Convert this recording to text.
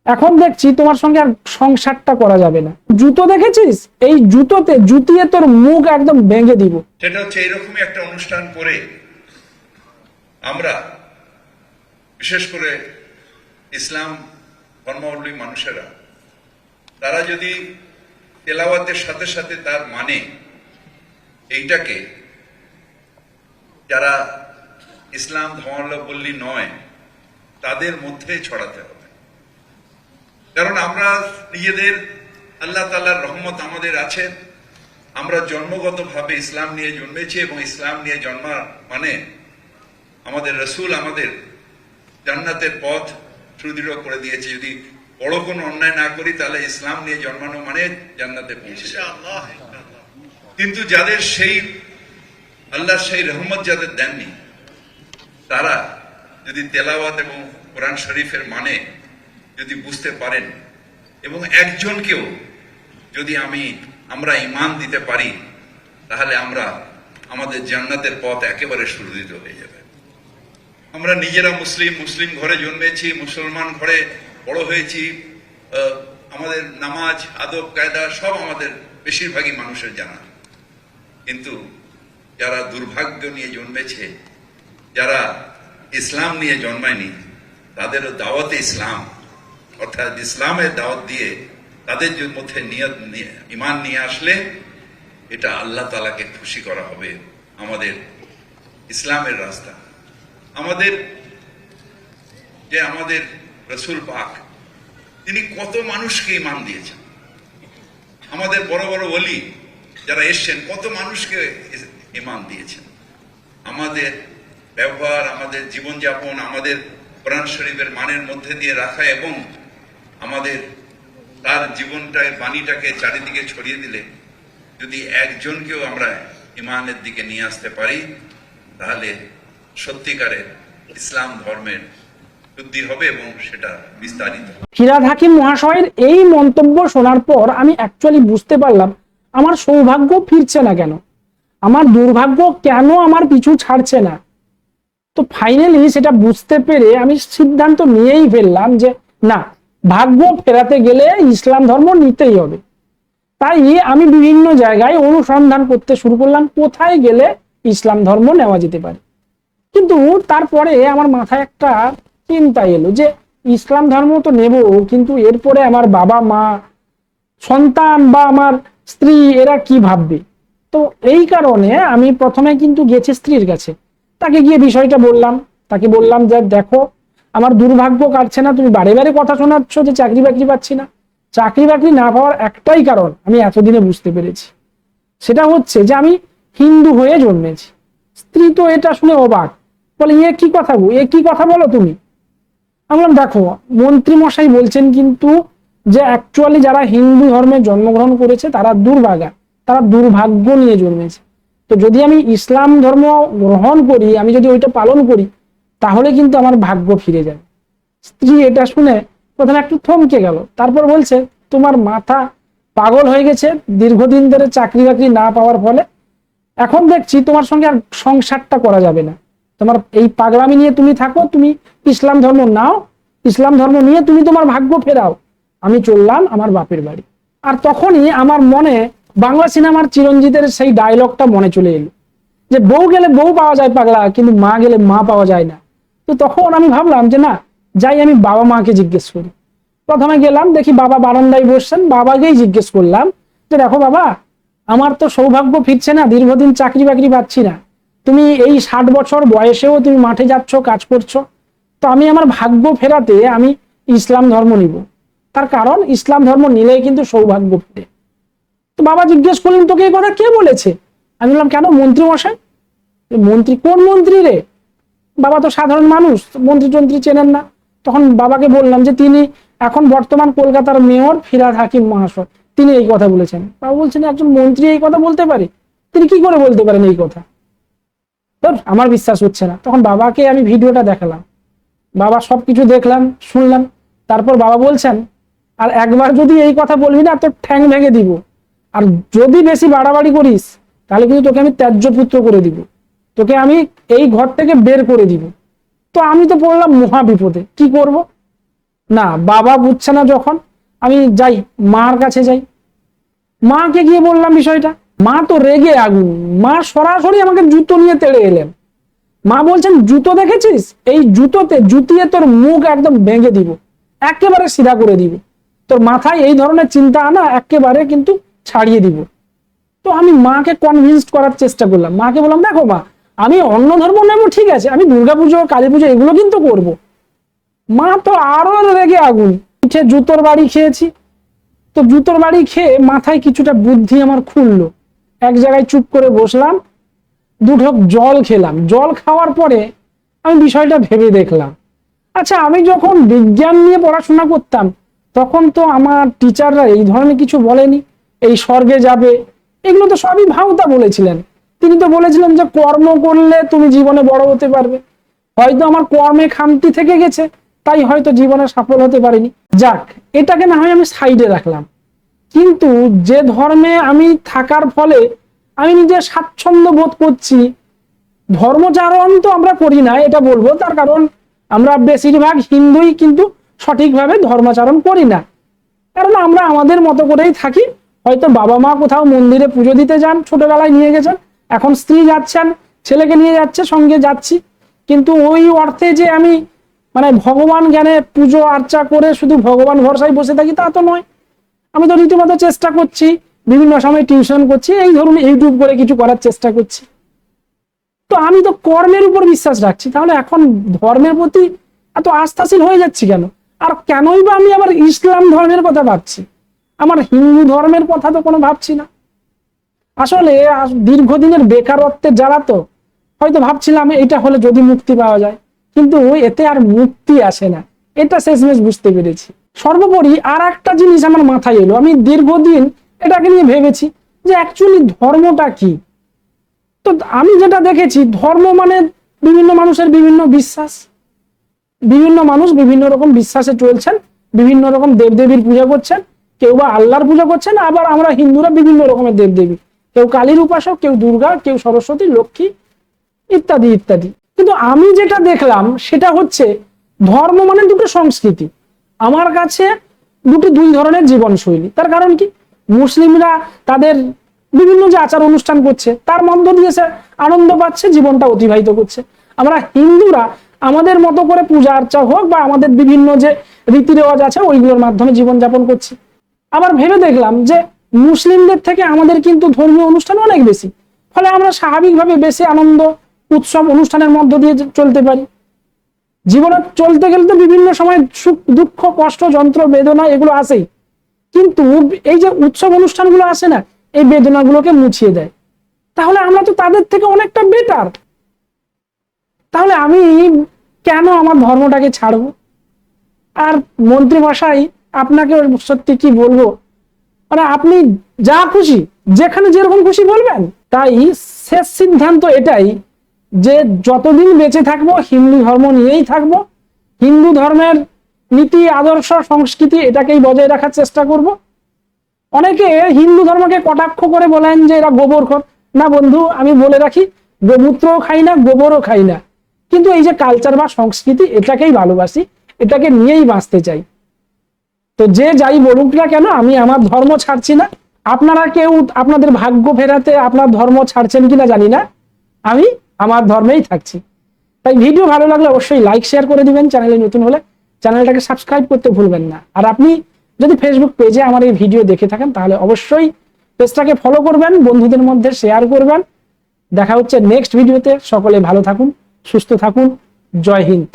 এখন দেখছি তোমার সঙ্গে আর সংসারটা করা যাবে না। জুতো দেখেছিস? এই জুতোতে জুতিয়ে তোর মুখ একদম ভেঙে দিব। সেটা হচ্ছে এরকমই একটা অনুষ্ঠান করে আমরা বিশেষ করে ইসলাম ধর্মাবলম্বী মানুষেরা তারা যদি তেলাওয়াতের সাথে সাথে তার মানে এইটাকে যারা ইসলাম ধর্মাবলম্বী নয় তাদের মধ্যে ছড়াতে হবে। কারণ আমরা নিজেদের আল্লাহ তাআলার রহমত আমাদের আছে, আমরা জন্মগতভাবে ইসলাম নিয়ে জন্মেছি এবং ইসলাম নিয়ে জন্মার মানে আমাদের রসুল আমাদের জান্নাতের পথ সুদৃঢ় করে দিয়েছে। যদি বড় কোনো অন্যায় না করি তাহলে ইসলাম নিয়ে জন্মানো মানে জান্নাতে পৌঁছে যাওয়া। কিন্তু যাদের সেই আল্লাহ সেই রহমত যাদের দেননি তারা যদি তেলাওয়াত এবং কোরআন শরীফের মানে যদি বুঝতে পারেন এবং একজনকেও যদি আমরা ঈমান দিতে পারি তাহলে আমাদের জান্নাতের পথ একেবারে সুদৃঢ় হয়ে যাবে। আমরা নিজেরা মুসলিম ঘরে জন্মেছি, মুসলমান ঘরে বড় হয়েছি, আমাদের নামাজ আদব কায়দা সব আমাদের বেশিরভাগই মানুষের জানা। কিন্তু যারা দুর্ভাগ্য নিয়ে জন্মেছে, যারা ইসলাম নিয়ে জন্মায়নি, তাদেরও দাওয়াতে ইসলাম অর্থাৎ ইসলামের দাওয়াত দিয়ে তাদের মধ্যে ঈমান নিয়ে আসলে এটা আল্লাহ তাআলাকে খুশি করা হবে। আমাদের ইসলামের রাস্তা আমাদের রসুল পাক তিনি কত মানুষকে ঈমান দিয়েছেন। আমাদের বড় বড় ওলি যারা এসছেন কত মানুষকে ঈমান দিয়েছেন। আমাদের ব্যবহার, আমাদের জীবনযাপন, আমাদের কোরআন শরীফের মানের মধ্যে দিয়ে রাখা এবং আমাদের তার জীবনটায় বাণীটাকে চারিদিকে ছড়িয়ে দিলে যদি একজনকেও আমরা ঈমানের দিকে নিয়ে আসতে পারি তাহলে সত্যিকারের ইসলাম ধর্মের শুদ্ধি হবে এবং সেটা বিস্তারিত। ফিরহাদ হাকিম মহাশয়ের এই মন্তব্য শোনার পর আমি অ্যাকচুয়ালি বুঝতে পারলাম আমার সৌভাগ্য ফিরছে না কেন, আমার দুর্ভাগ্য কেন আমার পিছু ছাড়ছে না। তো ফাইনালি সেটা বুঝতে পেরে আমি সিদ্ধান্ত নিয়েই ফেললাম যে না, ভাগ্য ফেরাতে গেলে ইসলাম ধর্ম নিতেই হবে। তাই আমি বিভিন্ন জায়গায় অনুসন্ধান করতে শুরু করলাম কোথায় গেলে ইসলাম ধর্ম নেওয়া যেতে পারে। কিন্তু তারপরে আমার মাথায় একটা চিন্তা এলো যে ইসলাম ধর্ম তো নেব, কিন্তু এরপরে আমার বাবা মা, সন্তান বা আমার স্ত্রী এরা কি ভাববে। তো এই কারণে আমি প্রথমে কিন্তু গেছি স্ত্রীর কাছে, তাকে গিয়ে বিষয়টা বললাম। তাকে বললাম যে দেখো আমার দুর্ভাগ্য কাটছে না, তুমি বারে বারে কথা শোনাচ্ছ যে চাকরি বাকরি পাচ্ছি না। চাকরি বাকরি না পাওয়ার একটাই কারণ আমি এতদিনে বুঝতে পেরেছি, সেটা হচ্ছে যে আমি হিন্দু হয়ে জন্মেছি। স্ত্রী তো এটা শুনে অবাক, বলে এ কি কথা বলো তুমি। আমি বললাম দেখো মন্ত্রী মশাই বলছেন কিন্তু যে অ্যাকচুয়ালি যারা হিন্দু ধর্মে জন্মগ্রহণ করেছে তারা দুর্ভাগা, তারা দুর্ভাগ্য নিয়ে জন্মেছে। তো যদি আমি ইসলাম ধর্ম গ্রহণ করি, আমি যদি ওইটা পালন করি তাহলে কিন্তু আমার ভাগ্য ফিরে যাবে। স্ত্রী এটা শুনে প্রথমে একটু থমকে গেল, তারপর বলছে তোমার মাথা পাগল হয়ে গেছে দীর্ঘদিন ধরে চাকরি বাকরি না পাওয়ার ফলে। এখন দেখছি তোমার সঙ্গে আর সংসারটা করা যাবে না, তোমার এই পাগলামি নিয়ে তুমি থাকো, তুমি ইসলাম ধর্ম নাও, ইসলাম ধর্ম নিয়ে তুমি তোমার ভাগ্য ফেরাও। আমি চললাম আমার বাপের বাড়ি। আর তখনই আমার মনে বাংলা সিনেমার চিরঞ্জিতের সেই ডায়লগটা মনে চলে এলো যে বউ গেলে বউ পাওয়া যায় পাগলা, কিন্তু মা গেলে মা পাওয়া যায় না। তো তখন আমি ভাবলাম যে না, যাই আমি বাবা মাকে জিজ্ঞেস করি। প্রথমে গেলাম, দেখি বাবা বারান্দায় বসছেন, বাবাকেই জিজ্ঞেস করলাম যে দেখো বাবা, আমার তো সৌভাগ্য ফিরছে না, দীর্ঘদিন চাকরি বাকরি পাচ্ছি না, তুমি এই 60 বছর বয়সেও তুমি মাঠে যাচ্ছ, কাজ করছো, তো আমি আমার ভাগ্য ফেরাতে আমি ইসলাম ধর্ম নিব। তার কারণ ইসলাম ধর্ম নিলেই কিন্তু সৌভাগ্য ফেরে। তো বাবা জিজ্ঞেস করলেন তোকে এই কথা কে বলেছে। আমি বললাম কেন, মন্ত্রী মশাই। মন্ত্রী? কোন মন্ত্রী রে? বাবা তো সাধারণ মানুষ, মন্ত্রী টন্ত্রী চেনেন না। তখন বাবাকে বললাম যে তিনি এখন বর্তমান কলকাতার মেয়র ফিরহাদ হাকিম মহাশয়, তিনি এই কথা বলেছেন। বাবা বলছেন একজন মন্ত্রী এই কথা বলতে পারে? তিনি কি করে বলতে পারেন এই কথা? আমার বিশ্বাস হচ্ছে না। তখন বাবাকে আমি ভিডিওটা দেখালাম, বাবা সবকিছু দেখলাম শুনলাম। তারপর বাবা বলছেন আর একবার যদি এই কথা বলবি না তোর ঠ্যাং ভেঙে দিব, আর যদি বেশি বাড়াবাড়ি করিস তাহলে কিন্তু তোকে আমি ত্যায্য পুত্র করে দিব, তোকে আমি এই ঘর থেকে বের করে দিব। তো আমি তো পড়লাম মহা বিপদে, কি করব? না, বাবা বুঝছে না যখন, আমি যাই মার কাছে যাই, মাকে গিয়ে বললাম বিষয়টা। মা তো রেগে আগুন, মা সরাসরি আমাকে জুতো নিয়ে তেড়ে এলেন। মা বলছেন, জুতো দেখেছিস, এই জুতোতে জুতিয়ে তোর মুখ একদম ভেঙে দিব, একেবারে সিধা করে দিব, তোর মাথায় এই ধরনের চিন্তা আনা একেবারে কিন্তু ছাড়িয়ে দিব। তো আমি মাকে কনভিন্স করার চেষ্টা করলাম, মাকে বললাম, দেখো মা, আমি অন্য ধর্ম নেব ঠিক আছে, আমি দুর্গাপুজো কালী পুজো এগুলো কিন্তু করব। মা তো আরো রেগে আগুন, উঠে জুতোর বাড়ি খেয়েছি। তো জুতোর বাড়ি খেয়ে মাথায় কিছুটা বুদ্ধি আমার খুললো, এক জায়গায় চুপ করে বসলাম, দু ঢোক জল খেলাম। জল খাওয়ার পরে আমি বিষয়টা ভেবে দেখলাম, আচ্ছা আমি যখন বিজ্ঞান নিয়ে পড়াশোনা করতাম তখন তো আমার টিচাররা এই ধরনের কিছু বলেনি, এই স্বর্গে যাবে এগুলো তো সবই ভাওতা বলেছিলেন। তিনি তো বলেছিলেন যে কর্ম করলে তুমি জীবনে বড় হতে পারবে। হয়তো আমার কর্মে খামতি থেকে গেছে, তাই হয়তো জীবনে সফল হতে পারিনি। যাক, এটাকে না হয় আমি সাইডে রাখলাম, কিন্তু যে ধর্মে আমি থাকার ফলে আমি নিজে স্বাচ্ছন্দ্য বোধ করছি, ধর্মচারণ তো আমরা করি না এটা বলবো, তার কারণ আমরা বেশিরভাগ হিন্দুই কিন্তু সঠিকভাবে ধর্মাচরণ করি না, কারণ আমরা আমাদের মতো করেই থাকি। হয়তো বাবা মা কোথাও মন্দিরে পুজো দিতে যান, ছোটবেলায় নিয়ে গেছেন, এখন স্ত্রী যাচ্ছেন, ছেলেকে নিয়ে যাচ্ছে, সঙ্গে যাচ্ছি, কিন্তু ওই অর্থে যে আমি মানে ভগবান জ্ঞানে পুজো আর্চা করে শুধু ভগবান ভরসায় বসে থাকি তা তো নয়। আমি তো রীতিমতো চেষ্টা করছি, বিভিন্ন সময় টিউশন করছি, এই ধরুন ইউটিউব করে কিছু করার চেষ্টা করছি। তো আমি তো কর্মের উপর বিশ্বাস রাখছি, তাহলে এখন ধর্মের প্রতি এত আস্থাশীল হয়ে যাচ্ছি কেন? আর কেনই বা আমি আবার ইসলাম ধর্মের কথা ভাবছি, আমার হিন্দু ধর্মের কথা তো কোনো ভাবছি না। আসলে দীর্ঘদিনের বেকারত্বের জ্বালা তো হয়তো ভাবছিলাম এটা হলে যদি মুক্তি পাওয়া যায়, কিন্তু এতে আর মুক্তি আসে না, এটা শেষমেশ বুঝতে পেরেছি। সর্বোপরি আর একটা জিনিস আমার মাথায় এলো, আমি দীর্ঘদিন এটাকে নিয়ে ভেবেছি যে অ্যাকচুয়ালি ধর্মটা কি। তো আমি যেটা দেখেছি, ধর্ম মানে বিভিন্ন মানুষের বিভিন্ন বিশ্বাস, বিভিন্ন মানুষ বিভিন্ন রকম বিশ্বাসে চলছেন, বিভিন্ন রকম দেবদেবীর পূজা করছেন, কেউ বা আল্লাহর পূজা করছেন, আবার আমরা হিন্দুরা বিভিন্ন রকমের দেবদেবী, কেউ কালীর উপাসক, কেউ দুর্গা, কেউ সরস্বতী, লক্ষ্মী ইত্যাদি ইত্যাদি। কিন্তু আমি যেটা দেখলাম সেটা হচ্ছে ধর্ম মানে দুটো সংস্কৃতি। আমার কাছে দুই ধরনের জীবনশৈলী। তার কারণ কি, মুসলিমরা তাদের বিভিন্ন যে আচার অনুষ্ঠান করছে তার মধ্য দিয়ে সে আনন্দ পাচ্ছে, জীবনটা অতিবাহিত করছে। আমরা হিন্দুরা আমাদের মতো করে পূজা আর্চা হোক বা আমাদের বিভিন্ন যে রীতি রেওয়াজ আছে ওইগুলোর মাধ্যমে জীবনযাপন করছি। আবার ভেবে দেখলাম যে মুসলিমদের থেকে আমাদের কিন্তু ধর্মীয় অনুষ্ঠান অনেক বেশি, ফলে আমরা স্বাভাবিকভাবে বেশি আনন্দ উৎসব অনুষ্ঠানের মধ্য দিয়ে চলতে পারি। জীবনে চলতে গেলে তো বিভিন্ন সময় সুখ দুঃখ কষ্ট যন্ত্র বেদনা এগুলো আসেই, কিন্তু এই যে উৎসব অনুষ্ঠানগুলো আসে না, এই বেদনাগুলোকে মুছিয়ে দেয়। তাহলে আমরা তো তাদের থেকে অনেকটা বেটার। তাহলে আমি কেন আমার ধর্মটাকে ছাড়বো? আর মন্ত্রী মশাই, আপনাকে সত্যি কি বলবো, মানে আপনি যা খুশি যেখানে যেরকম খুশি বলবেন। তাই শেষ সিদ্ধান্ত এটাই যে যতদিন বেঁচে থাকবো হিন্দু ধর্ম নিয়েই থাকবো, হিন্দু ধর্মের নীতি আদর্শ সংস্কৃতি এটাকেই বজায় রাখার চেষ্টা করব। অনেকে হিন্দু ধর্মকে কটাক্ষ করে বলেন যে এরা গোবরখোর। না বন্ধু, আমি বলে রাখি, গোমূত্রও খাই না, গোবরও খাই না, কিন্তু এই যে কালচার বা সংস্কৃতি এটাকেই ভালোবাসি, এটাকে নিয়েই বাঁচতে চাই। তো যে যাই বলুক না কেন, আমি আমার ধর্ম ছাড়ছি না। আপনারা কেউ আপনাদের ভাগ্য ফেরাতে আপনার ধর্ম ছাড়ছেন কিনা জানি না, আমি আমার ধর্মেই থাকছি। তাই ভিডিও ভালো লাগলে অবশ্যই লাইক শেয়ার করে দিবেন, চ্যানেলে নতুন হলে চ্যানেলটাকে সাবস্ক্রাইব করতে ভুলবেন না। আর আপনি যদি ফেসবুক পেজে আমার এই ভিডিও দেখে থাকেন তাহলে অবশ্যই পেজটাকে ফলো করবেন, বন্ধুদের মধ্যে শেয়ার করবেন। দেখা হচ্ছে নেক্সট ভিডিওতে। সকলে ভালো থাকুন, সুস্থ থাকুন। জয় হিন্দ।